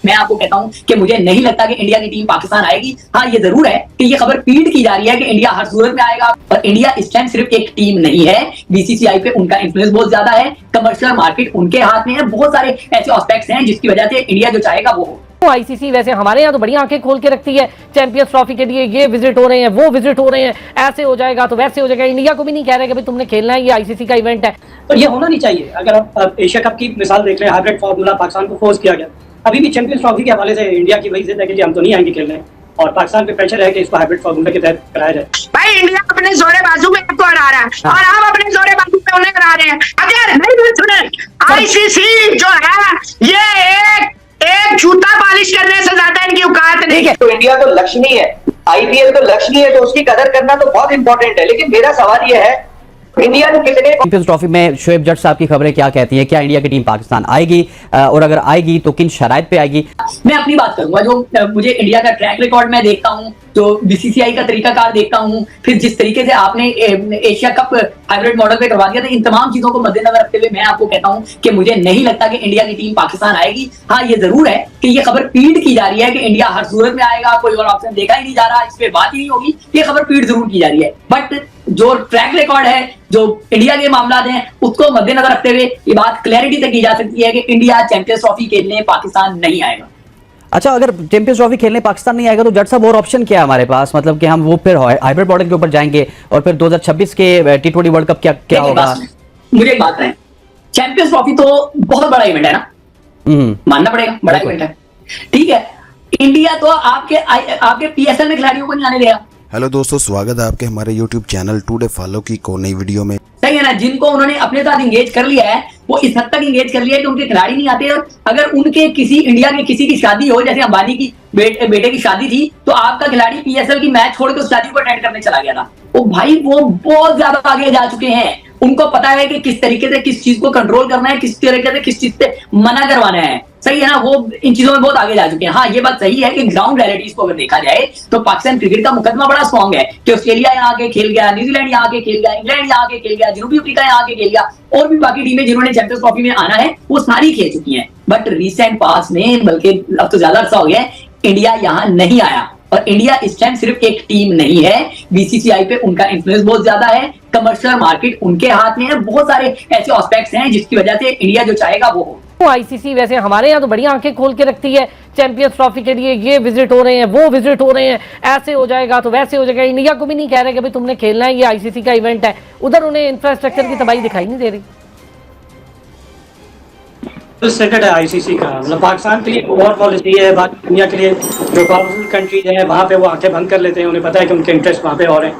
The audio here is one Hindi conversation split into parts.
मैं आपको कहता हूं कि मुझे नहीं लगता कि इंडिया की टीम पाकिस्तान आएगी। हाँ, ये जरूर है कि ये खबर फीड की जा रही है कि इंडिया हर सूरत में आएगा, और इंडिया इस टाइम सिर्फ एक टीम नहीं है। बीसीसीआई पे उनका इन्फ्लुएंस बहुत ज्यादा है, कमर्शियल मार्केट उनके हाथ में है, बहुत सारे ऐसे एस्पेक्ट्स हैं जिसकी वजह से इंडिया जो चाहेगा वो हो। आईसीसी वैसे हमारे यहाँ तो बड़ी आंखें खोल के रखती है, चैंपियंस ट्रॉफी के लिए ये विजिट हो रहे हैं, वो विजिट हो रहे हैं, ऐसे हो जाएगा तो वैसे हो जाएगा। इंडिया को भी नहीं कह रहे कि भाई तुमने खेलना है, ये आईसीसी का इवेंट है। तो ये होना नहीं चाहिए। अगर आप एशिया कप की मिसाल देख रहे हैं, हाइब्रिड फार्मूला पाकिस्तान को फोर्स किया गया। अभी भी चैंपियंस ट्रॉफी के हवाले से इंडिया की वही जिद है कि हम तो नहीं आएंगे खेलने, और पाकिस्तान पे प्रेशर है कि इसको हाइब्रिड फार्मूला के तहत कराया जाए। भाई इंडिया अपने जोरे बाजू में आपको हरा रहा है और आप अपने जोरे बाजू में उन्हें हरा रहे हैं। अगर नहीं सुने, आईसीसी जो है ये एक जूता पॉलिश करने से ज्यादा इनकी औकात नहीं है। तो इंडिया को लक्ष्य नहीं है, आईपीएल को लक्ष्य नहीं है, तो उसकी कदर करना तो बहुत इंपॉर्टेंट है। लेकिन मेरा सवाल यह है, इंडिया ने कितने चैंपियंस ट्रॉफी में शोएब जट साहब की खबरें क्या कहती हैं? क्या इंडिया की टीम पाकिस्तान आएगी, और अगर आएगी तो किन शराइत पे आएगी? मैं अपनी बात करूंगा, जो मुझे इंडिया का ट्रैक रिकॉर्ड में देखता हूं, जो बीसीसीआई का तरीकाकार देखता हूं, फिर जिस तरीके से आपने एशिया कप हाइब्रिड मॉडल पे करवा दिया था, इन तमाम चीजों को मद्देनजर रखते हुए मैं आपको कहता हूं कि मुझे नहीं लगता कि इंडिया की टीम पाकिस्तान आएगी। हाँ, ये जरूर है कि ये खबर फीड की जा रही है कि इंडिया हर सूरत में आएगा, कोई और ऑप्शन देखा ही नहीं जा रहा, इस पे बात ही नहीं होगी। ये खबर फीड जरूर की जा रही है, बट जो ट्रैक रिकॉर्ड है, जो इंडिया के मामला हैं, उसको मद्देनजर रखते हुए ये बात क्लैरिटी से की जा सकती है कि इंडिया चैंपियंस ट्रॉफी खेलने पाकिस्तान नहीं आएगा। अच्छा, अगर चैंपियंस ट्रॉफी खेलने पाकिस्तान नहीं आएगा तो जट साहब और ऑप्शन क्या है हमारे पास? मतलब कि हम वो फिर हाइब्रिड मॉडल के ऊपर जाएंगे, और फिर 2026 के T20 वर्ल्ड कप क्या होगा? मुझे एक बात है, चैंपियंस ट्रॉफी तो बहुत बड़ा इवेंट है ना, मानना पड़ेगा, बड़ा इवेंट है, ठीक है। इंडिया तो आपके पीएसएल में खिलाड़ियों को नहीं आने देगा। हेलो दोस्तों, स्वागत है आपके हमारे यूट्यूब चैनल टुडे फॉलो की को नई वीडियो में। सही है ना, जिनको उन्होंने अपने साथ इंगेज कर लिया है वो इस हद तक इंगेज कर लिया है कि उनके खिलाड़ी नहीं आते। और अगर उनके किसी इंडिया के किसी की शादी हो, जैसे अंबानी की बेटे की शादी थी, तो आपका खिलाड़ी पीएसएल की मैच छोड़ के उस शादी को अटेंड करने चला गया था। वो भाई वो बहुत ज्यादा आगे जा चुके हैं, उनको पता है कि किस तरीके से किस चीज को कंट्रोल करना है, किस तरीके से किस चीज से मना करवाना है। सही है ना, वो इन चीजों में बहुत आगे जा चुके हैं। हाँ, ये बात सही है कि ग्राउंड रियलिटीज को अगर देखा जाए तो पाकिस्तान क्रिकेट का मुकदमा बड़ा स्ट्रॉन्ग है कि ऑस्ट्रेलिया यहाँ आके खेल गया, न्यूजीलैंड यहाँ आके खेल गया, इंग्लैंड यहाँ आके खेल गया, जनूबी अफ्रीका यहाँ आके खेल गया, और भी बाकी टीमें जिन्होंने चैंपियंस ट्रॉफी में आना है वो सारी खेल चुकी हैं। बट रिसेंट पास में, बल्कि अब तो ज्यादा अर्सा हो गया, इंडिया यहाँ नहीं आया। और इंडिया इस टाइम सिर्फ एक टीम नहीं है, बीसीसीआई पे उनका इन्फ्लुएंस बहुत ज्यादा है, कमर्शियल मार्केट उनके हाथ में है, बहुत सारे ऐसे एस्पेक्ट्स हैं जिसकी वजह से इंडिया जो चाहेगा वो हो। आईसीसी वैसे हमारे यहाँ तो बड़ी आंखें खोल के रखती है, चैंपियंस ट्रॉफी के लिए ये विजिट हो रहे हैं, वो विजिट हो रहे हैं, ऐसे हो जाएगा तो वैसे हो जाएगा। इंडिया को भी नहीं कह रहे कि भाई तुमने खेलना है, ये आईसीसी का इवेंट है। उधर उन्हें इंफ्रास्ट्रक्चर की तबाही दिखाई नहीं दे रही। सेटेड है आईसीसी का, मतलब पाकिस्तान के लिए ओवर पॉलिसी है, बाकी दुनिया के लिए जो पावरफुल कंट्रीज है वहाँ पे वो आंखें बंद कर लेते हैं, उन्हें पता है कि उनके इंटरेस्ट वहाँ पे और हैं।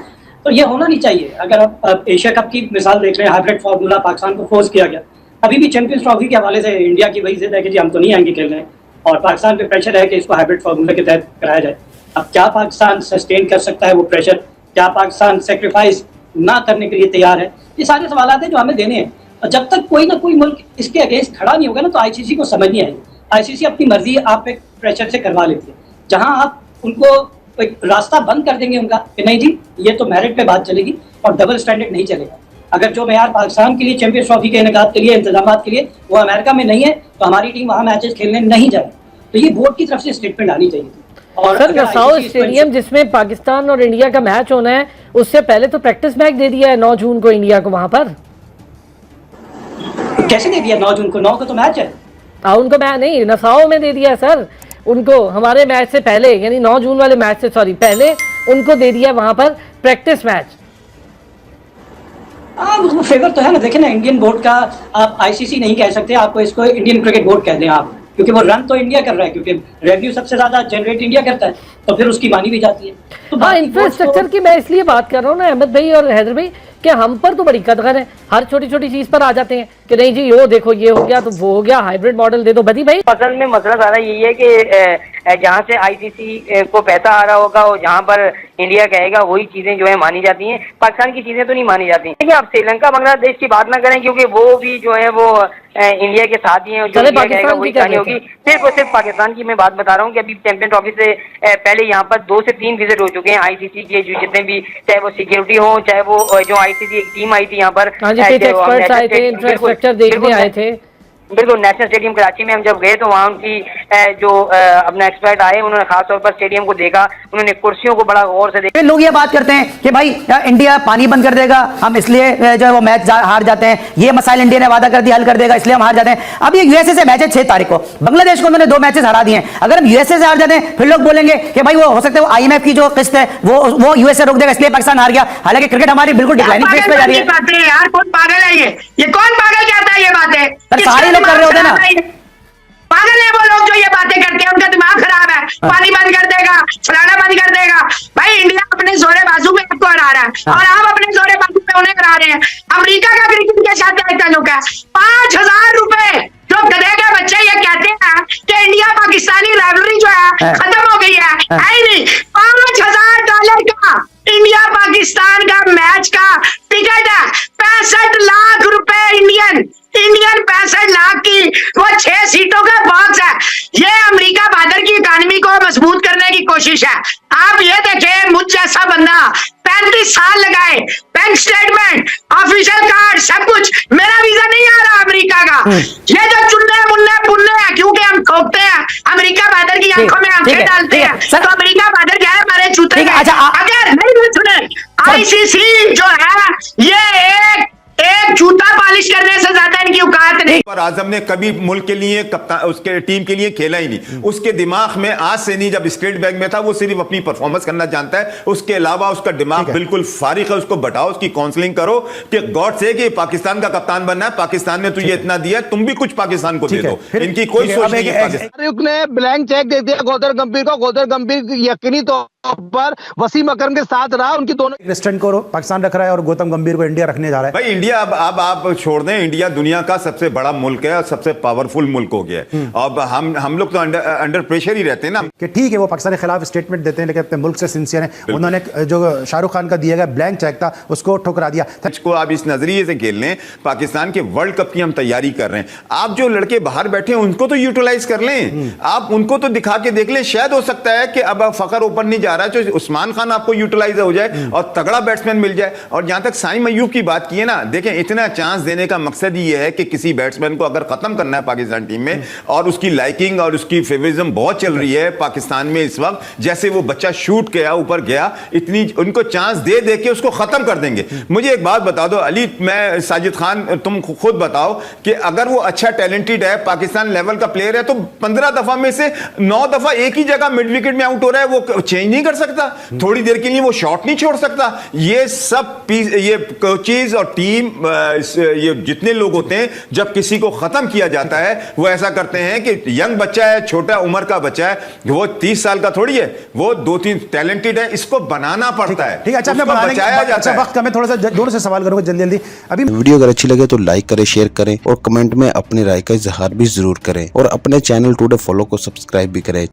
तो ये होना नहीं चाहिए। अगर आप एशिया कप की मिसाल देख रहे हैं, हाइब्रिड फार्मूला पाकिस्तान को फोर्स किया गया। अभी भी चैंपियंस ट्रॉफी के हवाले से इंडिया की वही जिद है कि हम तो नहीं आएंगे खेलने, और पाकिस्तान पे प्रेशर है कि इसको हाइब्रिड फार्मूला के तहत कराया जाए। अब क्या पाकिस्तान सस्टेन कर सकता है वो प्रेशर? क्या पाकिस्तान सेक्रीफाइस ना करने के लिए तैयार है? ये सारे सवाल हैं जो हमें देने हैं, और जब तक कोई ना कोई मुल्क इसके अगेंस्ट खड़ा नहीं होगा ना, तो आईसीसी को समझ नहीं आएगी। आईसीसी अपनी मर्जी आप पे प्रेशर से करवा लेती है, जहां आप उनको एक रास्ता बंद कर देंगे उनका कि नहीं जी ये तो मेरिट पे बात चलेगी और डबल स्टैंडर्ड नहीं चलेगा। अगर जो मेयार पाकिस्तान के लिए चैंपियंस ट्रॉफी के इनेकाद के लिए, इंतजाम के लिए वो अमेरिका में नहीं है, तो हमारी टीम वहाँ मैचेस खेलने नहीं जाए। तो ये बोर्ड की तरफ से स्टेटमेंट आनी चाहिए थी। और सर, नसाओ स्टेडियम जिसमें पाकिस्तान और इंडिया का मैच होना है, उससे पहले तो प्रैक्टिस मैच दे दिया है 9 जून को इंडिया को वहां पर। कैसे दे दिया? 9 जून को? 9 को तो मैच है। उनको मैच नहीं, नसाओ में दे दिया है सर उनको, हमारे मैच से पहले, यानी 9 जून वाले मैच से पहले उनको दे दिया वहां पर प्रैक्टिस मैच। फेवर तो है ना। देखें ना, इंडियन बोर्ड का आप आईसीसी नहीं कह सकते, आपको इसको इंडियन क्रिकेट बोर्ड कह दें आप, क्योंकि वो रन तो इंडिया कर रहा है, क्योंकि रेवेन्यू सबसे ज्यादा जनरेट इंडिया करता है, तो फिर उसकी मानी भी जाती है। तो हाँ, इंफ्रास्ट्रक्चर की मैं इसलिए बात कर रहा हूँ ना अहमद भाई और हैदर भाई, कि हम पर तो बड़ी कदर है, हर छोटी छोटी चीज पर आ जाते हैं कि नहीं जी वो देखो ये हो गया तो वो हो गया, हाइब्रिड मॉडल दे दो। बदी भाई, असल में मसला सारा यही है कि जहाँ से आईसीसी को पैसा आ रहा होगा और जहाँ पर इंडिया कहेगा वही चीजें जो है मानी जाती हैं, पाकिस्तान की चीजें तो नहीं मानी जाती। देखिए, आप श्रीलंका बांग्लादेश की बात ना करें, क्योंकि वो भी जो है वो इंडिया के साथ ही है, जो इंडिया कहेगा वही कहानी होगी। सिर्फ और सिर्फ पाकिस्तान की मैं बात बता रहा हूँ कि अभी चैंपियन ट्रॉफी से पहले यहाँ पर 2 से 3 विजिट हो चुके हैं आईसीसी के, जो जितने भी, चाहे वो सिक्योरिटी हो, चाहे वो जो आईसीसी एक टीम आई थी यहाँ पर, इंफ्रास्ट्रक्चर देखने आए थे। बिल्कुल, नेशनल स्टेडियम कराची में हम जब गए तो वहाँ उनकी जो अपना एक्सपर्ट आए उन्होंने खासतौर पर स्टेडियम को देखा, उन्होंने कुर्सियों को बड़ा गौर से देखा। लोग ये बात करते हैं कि भाई इंडिया पानी बंद कर देगा, हम इसलिए जो है वो मैच हार जाते हैं, ये मसाइल इंडिया ने वादा कर दिया हल कर देगा इसलिए हम हार जाते हैं। अब ये यूएसए से मैच है 6 तारीख को, बांग्लादेश को उन्होंने 2 मैचेस हरा दिए हैं। अगर हम यूएसए से हार जाते हैं फिर लोग बोलेंगे कि भाई वो हो सकता है आईएमएफ की जो किस्त है वो यूएसए रोक देगा इसलिए पाकिस्तान हार गया। हालांकि क्रिकेट हमारी बिल्कुल डिक्लाइनिंग फेज पे जा रही है। यार कौन पागल है ये कौन पागल कहता है ये बातें? सारे लोग कर रहे होते हैं ना, पागल है वो लोग जो ये बातें करते हैं, उनका दिमाग खराब है। पानी बंद कर देगा, फलाना बंद कर देगा। भाई इंडिया अपने जोरे बाजू में आपको हरा रहा है और आप अपने जोरे बाजू में उन्हें हरा रहे हैं। अमेरिका का क्रिकेट के साथ क्या ताल्लुक है? 5,000 रुपए जो गधे के बच्चे ये कहते हैं कि इंडिया पाकिस्तानी राइवलरी जो है खत्म हो गई है ही नहीं। $5,000 का इंडिया पाकिस्तान का मैच का टिकट है। 65 लाख रुपए इंडियन 65 लाख की वो 6 सीटों का बॉक्स है। ये अमेरिका बहादुर की इकॉनमी को मजबूत करने की कोशिश है। आप ये देखें, मुझ जैसा बंदा 35 साल लगाए, बैंक स्टेटमेंट, ऑफिशियल कार्ड, सब कुछ, मेरा वीजा नहीं आ रहा अमेरिका का। ये जो चुन्ने मुन्ने पुन्ने हैं, क्योंकि हम ठोकते हैं अमेरिका बहादुर की आंखों में आंखें डालते हैं, तो अमेरिका बहादुर क्या है? हमारे चूते। अगर नहीं सुने, आईसीसी जो है ये एक जूता पॉलिश करने से ज्यादा इनकी औकात नहीं। पर आजम ने कभी मुल्क के लिए कप्तान उसके टीम के लिए खेला ही नहीं। उसके दिमाग में आज से नहीं, जब स्टेट बैंक में था वो सिर्फ अपनी परफॉर्मेंस करना जानता है, उसके अलावा उसका दिमाग बिल्कुल फारिग है। उसको बताओ, उसकी काउंसलिंग करो कि गॉड से कि पाकिस्तान का कप्तान बनना है, पाकिस्तान ने तुझे इतना दिया, तुम भी कुछ पाकिस्तान को दे दो। इनकी कोई सोच नहीं है। ने ब्लैंक चेक दे दिया गौहर गंभीर को। गौहर गंभीर यकीनी तौर पर वसीम अकरम के साथ रहा, उनकी दोनों वेस्टर्न को पाकिस्तान रख रहा है और गौतम गंभीर को इंडिया रखने जा रहा है। भाई इंडिया अब आप छोड़ दें, इंडिया दुनिया का सबसे बड़ा मुल्क है और सबसे पावरफुल मुल्क हो गया है। अब हम लोग तो अंडर प्रेशर ही रहते हैं ना कि ठीक है वो पाकिस्तान के खिलाफ स्टेटमेंट देते हैं लेकिन अपने मुल्क से सिंसियर हैं। उन्होंने जो शाहरुख खान का दिया गया ब्लैंक चेक था उसको ठुकरा दिया। इसको आप इस नजरिए से खेल लें, पाकिस्तान के वर्ल्ड कप की हम तैयारी कर रहे हैं। आप जो लड़के बाहर बैठे हैं उनको तो यूटिलाइज कर लें, आप उनको तो दिखा के देख लें। शायद हो सकता है कि अब फखर ओपन नहीं जा रहा है तो उस्मान खान आपको यूटिलाइज हो जाए और तगड़ा बैट्समैन मिल जाए। और जहां तक साइम अय्यूब की बात की है ना, देखें इतना चांस देने का मकसद ये है कि किसी बैट्समैन को अगर खत्म करना है पाकिस्तान टीम में, और उसकी लाइकिंग और उसकी फेवरिज्म बहुत चल रही है पाकिस्तान में इस वक्त, जैसे वो बच्चा शूट गया ऊपर गया, इतनी उनको चांस दे दे के उसको खत्म कर देंगे। मुझे एक बात बता दो अली, मैं साजिद खान, तुम खुद बताओ कि अगर वो अच्छा टैलेंटेड है, पाकिस्तान लेवल का प्लेयर है, तो 15 दफा में से 9 दफा एक ही जगह मिड विकेट में आउट हो रहा है, वो चेंज नहीं कर सकता? थोड़ी देर के लिए वो शॉट नहीं छोड़ सकता? ये सब ये कोचेज और टीम, ये जितने लोग होते हैं, जब किसी को खत्म किया जाता है वो ऐसा करते हैं कि यंग बच्चा है, छोटा उम्र का बच्चा है, वो 30 साल का थोड़ी है, वो 2-3 टैलेंटेड है, इसको बनाना पड़ता है। ठीक है, अच्छा बचाया जाता है। वक्त मैं थोड़ा सा दोनों से सवाल करूंगा जल्दी जल्दी। अभी वीडियो अगर अच्छी लगे तो लाइक करें, शेयर करें और कमेंट में अपनी राय का इजहार भी जरूर करें और अपने चैनल टुडे फॉलो को सब्सक्राइब भी करें।